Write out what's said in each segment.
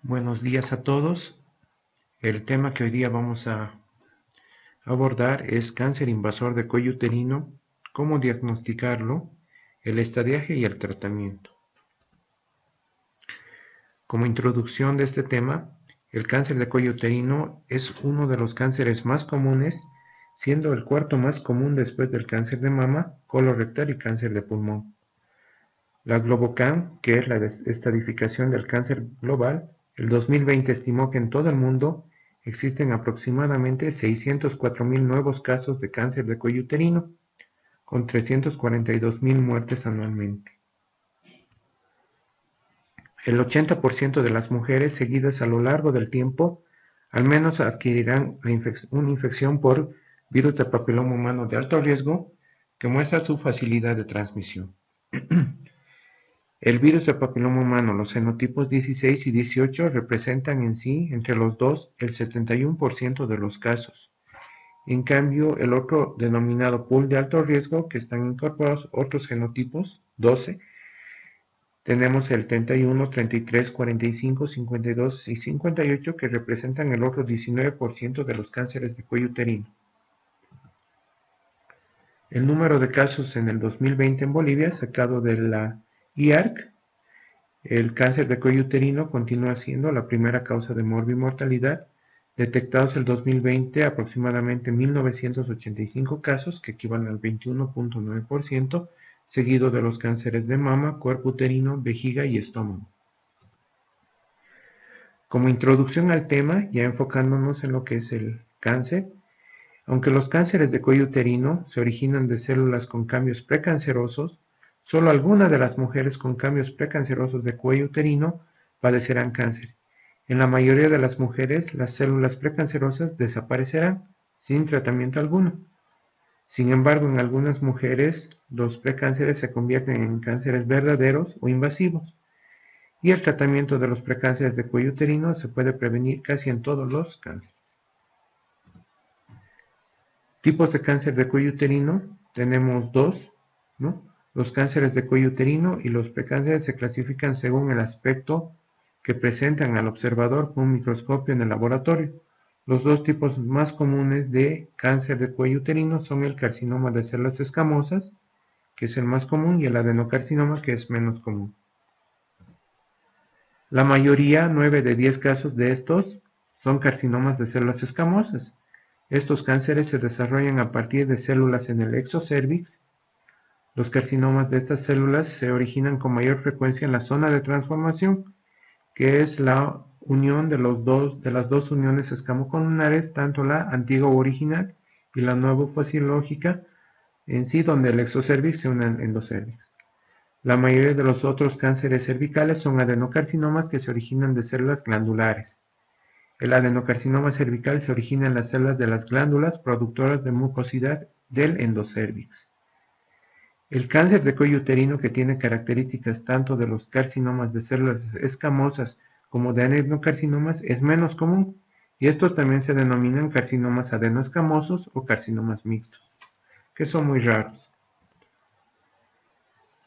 Buenos días a todos. El tema que hoy día vamos a abordar es cáncer invasor de cuello uterino, cómo diagnosticarlo, el estadiaje y el tratamiento. Como introducción de este tema, el cáncer de cuello uterino es uno de los cánceres más comunes, siendo el cuarto más común después del cáncer de mama, colorectal y cáncer de pulmón. La Globocam, que es la estadificación del cáncer global, el 2020 estimó que en todo el mundo existen aproximadamente 604.000 nuevos casos de cáncer de cuello uterino, con 342.000 muertes anualmente. El 80% de las mujeres seguidas a lo largo del tiempo al menos adquirirán una infección por virus de papiloma humano de alto riesgo que muestra su facilidad de transmisión. El virus del papiloma humano, los genotipos 16 y 18 representan en sí, entre los dos, el 71% de los casos. En cambio, el otro denominado pool de alto riesgo, que están incorporados otros genotipos, 12, tenemos el 31, 33, 45, 52 y 58 que representan el otro 19% de los cánceres de cuello uterino. El número de casos en el 2020 en Bolivia, sacado de la IARC, el cáncer de cuello uterino continúa siendo la primera causa de morbimortalidad, detectados el 2020 aproximadamente 1.985 casos, que equivalen al 21.9%, seguido de los cánceres de mama, cuerpo uterino, vejiga y estómago. Como introducción al tema, ya enfocándonos en lo que es el cáncer, aunque los cánceres de cuello uterino se originan de células con cambios precancerosos, solo algunas de las mujeres con cambios precancerosos de cuello uterino padecerán cáncer. En la mayoría de las mujeres, las células precancerosas desaparecerán sin tratamiento alguno. Sin embargo, en algunas mujeres, los precánceres se convierten en cánceres verdaderos o invasivos, y el tratamiento de los precánceres de cuello uterino se puede prevenir casi en todos los cánceres. Tipos de cáncer de cuello uterino, tenemos dos, ¿no? Los cánceres de cuello uterino y los precánceres se clasifican según el aspecto que presentan al observador con un microscopio en el laboratorio. Los dos tipos más comunes de cáncer de cuello uterino son el carcinoma de células escamosas, que es el más común, y el adenocarcinoma, que es menos común. La mayoría, 9 de 10 casos de estos, son carcinomas de células escamosas. Estos cánceres se desarrollan a partir de células en el exocervix. Los carcinomas de estas células se originan con mayor frecuencia en la zona de transformación, que es la unión de las dos uniones escamocolunares, tanto la antigua o original y la nueva fisiológica en sí, donde el exocervix se une al endocervix. La mayoría de los otros cánceres cervicales son adenocarcinomas que se originan de células glandulares. El adenocarcinoma cervical se origina en las células de las glándulas productoras de mucosidad del endocervix. El cáncer de cuello uterino, que tiene características tanto de los carcinomas de células escamosas como de adenocarcinomas, es menos común, y estos también se denominan carcinomas adenoescamosos o carcinomas mixtos, que son muy raros.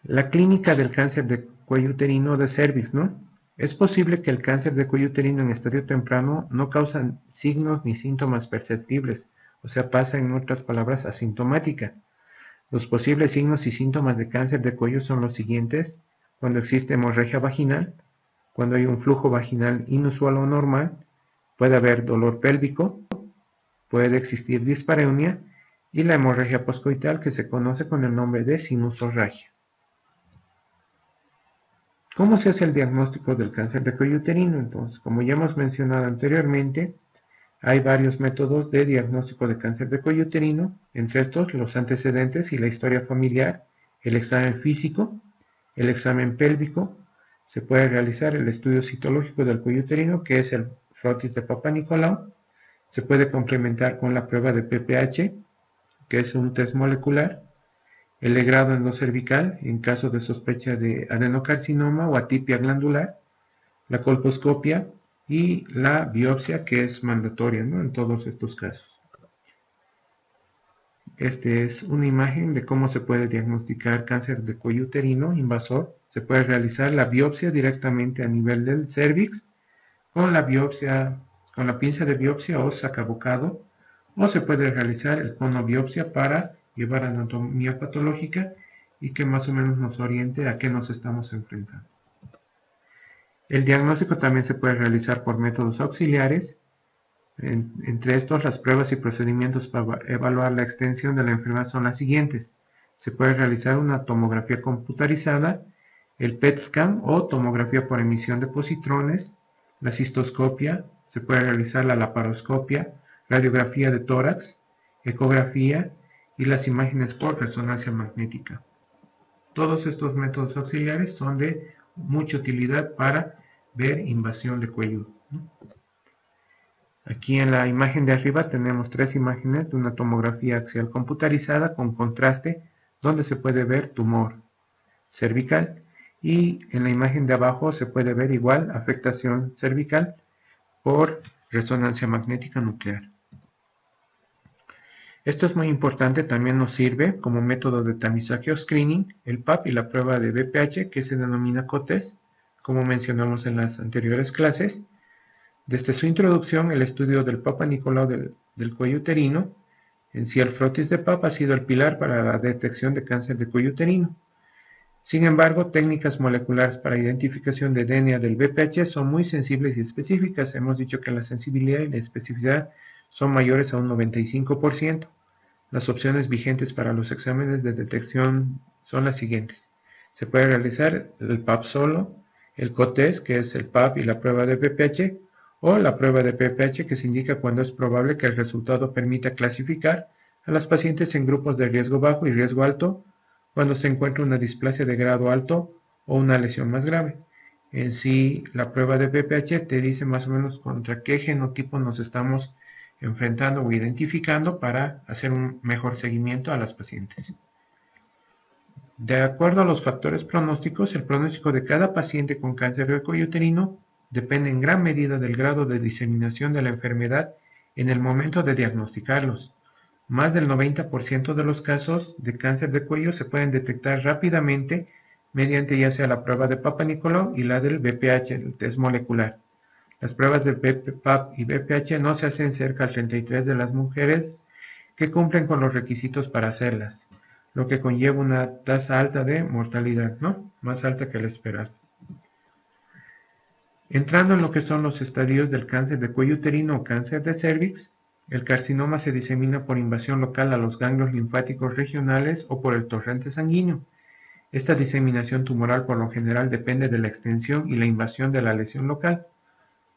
La clínica del cáncer de cuello uterino de cervix, ¿no? Es posible que el cáncer de cuello uterino en estadio temprano no causa signos ni síntomas perceptibles, o sea, pasa en otras palabras asintomática. Los posibles signos y síntomas de cáncer de cuello son los siguientes: cuando existe hemorragia vaginal, cuando hay un flujo vaginal inusual o normal, puede haber dolor pélvico, puede existir dispareunia y la hemorragia poscoital, que se conoce con el nombre de sinusorragia. ¿Cómo se hace el diagnóstico del cáncer de cuello uterino? Entonces, como ya hemos mencionado anteriormente, hay varios métodos de diagnóstico de cáncer de cuello uterino, entre estos los antecedentes y la historia familiar, el examen físico, el examen pélvico, se puede realizar el estudio citológico del cuello uterino, que es el frotis de Papa Nicolau, se puede complementar con la prueba de PPH, que es un test molecular, el legrado endocervical en caso de sospecha de adenocarcinoma o atipia glandular, la colposcopia y la biopsia, que es mandatoria, ¿no?, en todos estos casos. Esta es una imagen de cómo se puede diagnosticar cáncer de cuello uterino invasor. Se puede realizar la biopsia directamente a nivel del cervix con la biopsia, con la pinza de biopsia o sacabocado, o se puede realizar el conobiopsia para llevar anatomía patológica y que más o menos nos oriente a qué nos estamos enfrentando. El diagnóstico también se puede realizar por métodos auxiliares, entre estos las pruebas y procedimientos para evaluar la extensión de la enfermedad son las siguientes. Se puede realizar una tomografía computarizada, el PET scan o tomografía por emisión de positrones, la cistoscopia, se puede realizar la laparoscopia, radiografía de tórax, ecografía y las imágenes por resonancia magnética. Todos estos métodos auxiliares son de mucha utilidad para ver invasión de cuello. Aquí en la imagen de arriba tenemos tres imágenes de una tomografía axial computarizada con contraste donde se puede ver tumor cervical, y en la imagen de abajo se puede ver igual afectación cervical por resonancia magnética nuclear. Esto es muy importante, también nos sirve como método de tamizaje o screening el PAP y la prueba de BPH que se denomina COTES, como mencionamos en las anteriores clases. Desde su introducción, el estudio del Papa Nicolau del cuello uterino, en sí el frotis de Papa ha sido el pilar para la detección de cáncer de cuello uterino. Sin embargo, técnicas moleculares para identificación de DNA del BPH son muy sensibles y específicas. Hemos dicho que la sensibilidad y la especificidad son mayores a un 95%. Las opciones vigentes para los exámenes de detección son las siguientes. Se puede realizar el PAP solo, el COTES, que es el PAP y la prueba de BPH, o la prueba de BPH, que se indica cuando es probable que el resultado permita clasificar a las pacientes en grupos de riesgo bajo y riesgo alto cuando se encuentra una displasia de grado alto o una lesión más grave. En sí, la prueba de BPH te dice más o menos contra qué genotipo nos estamos enfrentando o identificando para hacer un mejor seguimiento a las pacientes. De acuerdo a los factores pronósticos, el pronóstico de cada paciente con cáncer de cuello uterino depende en gran medida del grado de diseminación de la enfermedad en el momento de diagnosticarlos. Más del 90% de los casos de cáncer de cuello se pueden detectar rápidamente mediante ya sea la prueba de Papa Nicolau y la del BPH, el test molecular. Las pruebas de PAP y BPH no se hacen cerca del 33% de las mujeres que cumplen con los requisitos para hacerlas, lo que conlleva una tasa alta de mortalidad, ¿no? Más alta que la esperada. Entrando en lo que son los estadios del cáncer de cuello uterino o cáncer de cervix, el carcinoma se disemina por invasión local a los ganglios linfáticos regionales o por el torrente sanguíneo. Esta diseminación tumoral por lo general depende de la extensión y la invasión de la lesión local.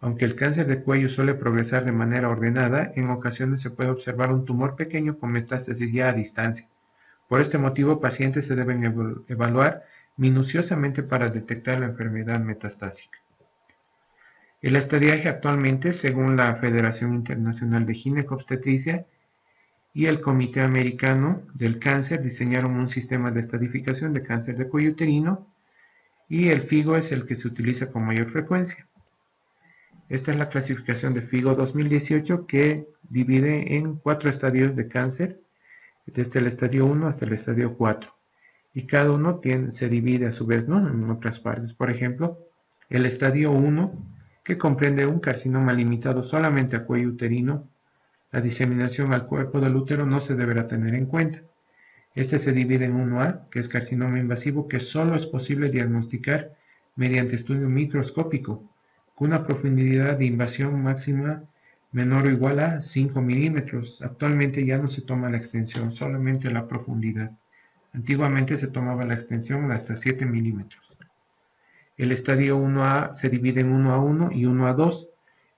Aunque el cáncer de cuello suele progresar de manera ordenada, en ocasiones se puede observar un tumor pequeño con metástasis ya a distancia. Por este motivo, pacientes se deben evaluar minuciosamente para detectar la enfermedad metastásica. El estadiaje actualmente, según la Federación Internacional de Ginecobstetricia y el Comité Americano del Cáncer, diseñaron un sistema de estadificación de cáncer de cuello uterino y el FIGO es el que se utiliza con mayor frecuencia. Esta es la clasificación de FIGO 2018 que divide en 4 estadios de cáncer, desde el estadio 1 hasta el estadio 4. Y cada uno se divide a su vez, ¿no?, en otras partes. Por ejemplo, el estadio 1, que comprende un carcinoma limitado solamente a cuello uterino, la diseminación al cuerpo del útero no se deberá tener en cuenta. Este se divide en 1A, que es carcinoma invasivo, que solo es posible diagnosticar mediante estudio microscópico, con una profundidad de invasión máxima menor o igual a 5 milímetros. Actualmente ya no se toma la extensión, solamente la profundidad. Antiguamente se tomaba la extensión hasta 7 milímetros. El estadio 1A se divide en 1A1 y 1A2.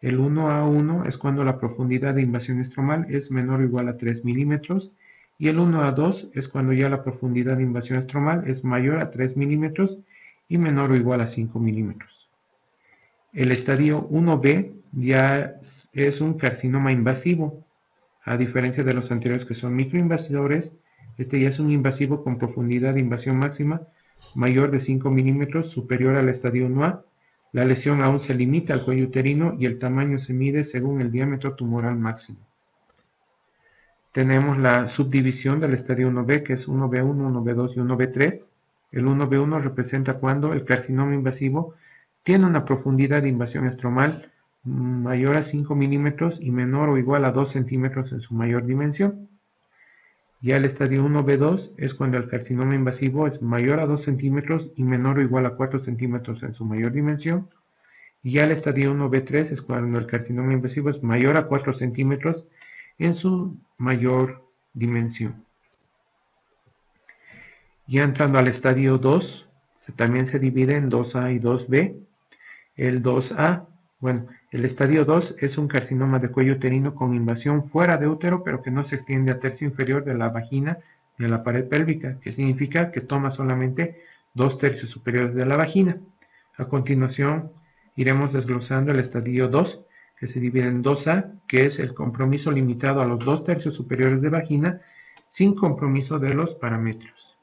El 1A1 es cuando la profundidad de invasión estromal es menor o igual a 3 milímetros y el 1A2 es cuando ya la profundidad de invasión estromal es mayor a 3 milímetros y menor o igual a 5 milímetros. El estadio 1B ya es un carcinoma invasivo. A diferencia de los anteriores que son microinvasores, este ya es un invasivo con profundidad de invasión máxima mayor de 5 milímetros, superior al estadio 1A. La lesión aún se limita al cuello uterino y el tamaño se mide según el diámetro tumoral máximo. Tenemos la subdivisión del estadio 1B, que es 1B1, 1B2 y 1B3. El 1B1 representa cuando el carcinoma invasivo tiene una profundidad de invasión estromal mayor a 5 milímetros y menor o igual a 2 centímetros en su mayor dimensión. Ya el estadio 1B2 es cuando el carcinoma invasivo es mayor a 2 centímetros y menor o igual a 4 centímetros en su mayor dimensión. Y ya el estadio 1B3 es cuando el carcinoma invasivo es mayor a 4 centímetros en su mayor dimensión. Ya entrando al estadio 2, también se divide en 2A y 2B. El 2A, bueno, el estadio 2 es un carcinoma de cuello uterino con invasión fuera de útero, pero que no se extiende al tercio inferior de la vagina ni a la pared pélvica, que significa que toma solamente 2/3 superiores de la vagina. A continuación, iremos desglosando el estadio 2, que se divide en 2A, que es el compromiso limitado a los 2/3 superiores de vagina, sin compromiso de los parámetros.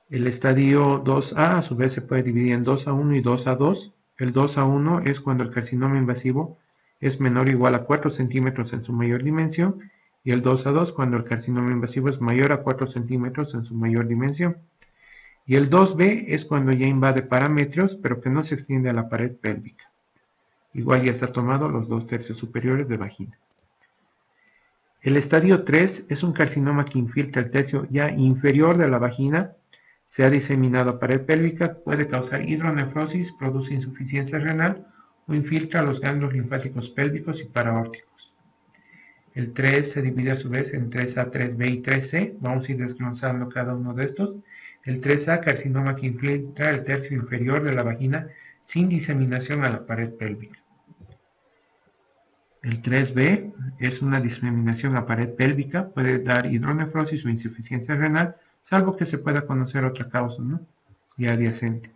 El estadio 2A a su vez se puede dividir en 2A1 y 2A2. El 2A1 es cuando el carcinoma invasivo es menor o igual a 4 centímetros en su mayor dimensión, y el 2A2 cuando el carcinoma invasivo es mayor a 4 centímetros en su mayor dimensión. Y el 2B es cuando ya invade parámetros, pero que no se extiende a la pared pélvica. Igual ya está tomado los 2/3 superiores de vagina. El estadio 3 es un carcinoma que infiltra el tercio ya inferior de la vagina, se ha diseminado a pared pélvica, puede causar hidronefrosis, produce insuficiencia renal o infiltra los ganglios linfáticos pélvicos y paraórticos. El 3 se divide a su vez en 3A, 3B y 3C. Vamos a ir desglosando cada uno de estos. El 3A, carcinoma que infiltra el tercio inferior de la vagina sin diseminación a la pared pélvica. El 3B es una diseminación a pared pélvica, puede dar hidronefrosis o insuficiencia renal, salvo que se pueda conocer otra causa, ¿no? Ya adyacente.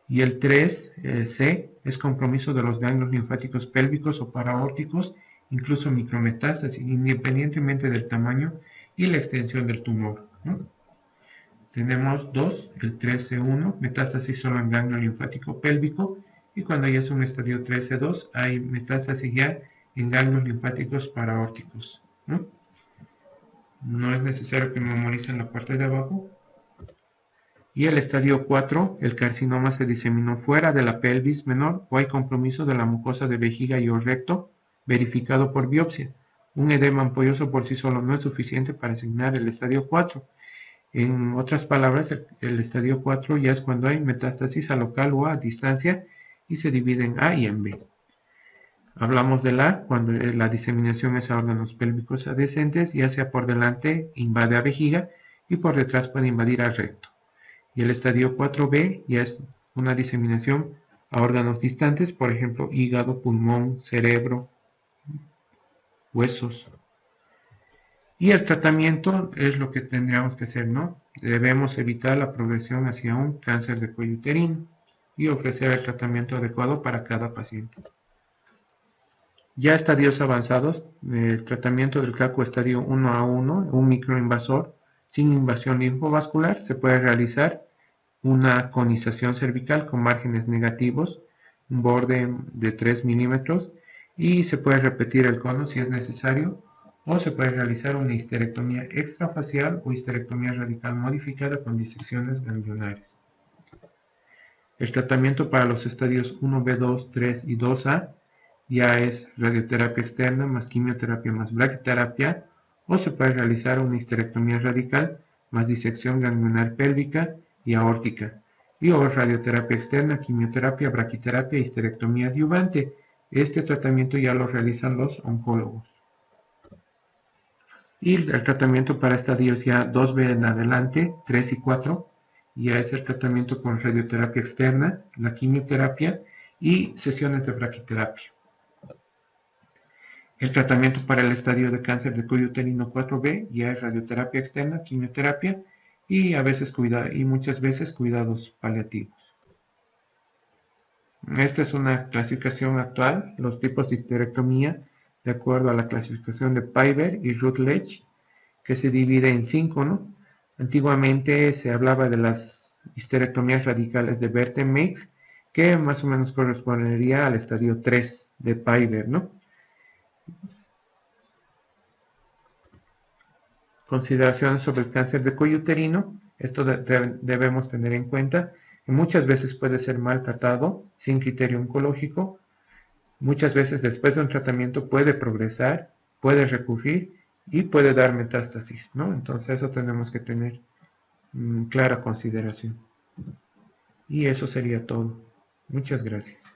Y el 3C es compromiso de los ganglios linfáticos pélvicos o paraórticos, incluso micrometástasis, independientemente del tamaño y la extensión del tumor, ¿no? Tenemos dos, el 3C1, metástasis solo en ganglio linfático pélvico, y cuando ya es un estadio 3C2, hay metástasis ya en ganglios linfáticos paraórticos, ¿no? No es necesario que memoricen la parte de abajo. Y el estadio 4, el carcinoma se diseminó fuera de la pelvis menor o hay compromiso de la mucosa de vejiga y o recto verificado por biopsia. Un edema ampolloso por sí solo no es suficiente para asignar el estadio 4. En otras palabras, el estadio 4 ya es cuando hay metástasis a local o a distancia y se divide en A y en B. Hablamos del A cuando la diseminación es a órganos pélvicos adyacentes, ya sea por delante invade a vejiga y por detrás puede invadir al recto. Y el estadio 4B ya es una diseminación a órganos distantes, por ejemplo, hígado, pulmón, cerebro, huesos. Y el tratamiento es lo que tendríamos que hacer, ¿no? Debemos evitar la progresión hacia un cáncer de cuello uterino y ofrecer el tratamiento adecuado para cada paciente. Ya estadios avanzados, el tratamiento del CACO estadio 1A1, un microinvasor sin invasión linfovascular, se puede realizar una conización cervical con márgenes negativos, un borde de 3 milímetros, y se puede repetir el cono si es necesario, o se puede realizar una histerectomía extrafacial o histerectomía radical modificada con disecciones ganglionares. El tratamiento para los estadios 1B2, 3 y 2A ya es radioterapia externa más quimioterapia más braquiterapia, o se puede realizar una histerectomía radical más disección ganglionar pélvica y aórtica, y o radioterapia externa, quimioterapia, braquiterapia, histerectomía adyuvante. Este tratamiento ya lo realizan los oncólogos. Y el tratamiento para estadios ya 2B en adelante, 3 y 4, ya es el tratamiento con radioterapia externa, la quimioterapia y sesiones de braquiterapia. El tratamiento para el estadio de cáncer de cuello uterino 4B ya es radioterapia externa, quimioterapia y muchas veces cuidados paliativos. Esta es una clasificación actual, los tipos de histerectomía de acuerdo a la clasificación de Piver y Rutledge, que se divide en 5, ¿no? Antiguamente se hablaba de las histerectomías radicales de Berten-Meigs, que más o menos correspondería al estadio 3 de Piver, ¿no? Consideraciones sobre el cáncer de cuello uterino. Esto debemos tener en cuenta que muchas veces puede ser maltratado sin criterio oncológico. Muchas veces después de un tratamiento puede progresar, puede recurrir y puede dar metástasis, ¿no? Entonces eso tenemos que tener clara consideración. Y eso sería todo. Muchas gracias.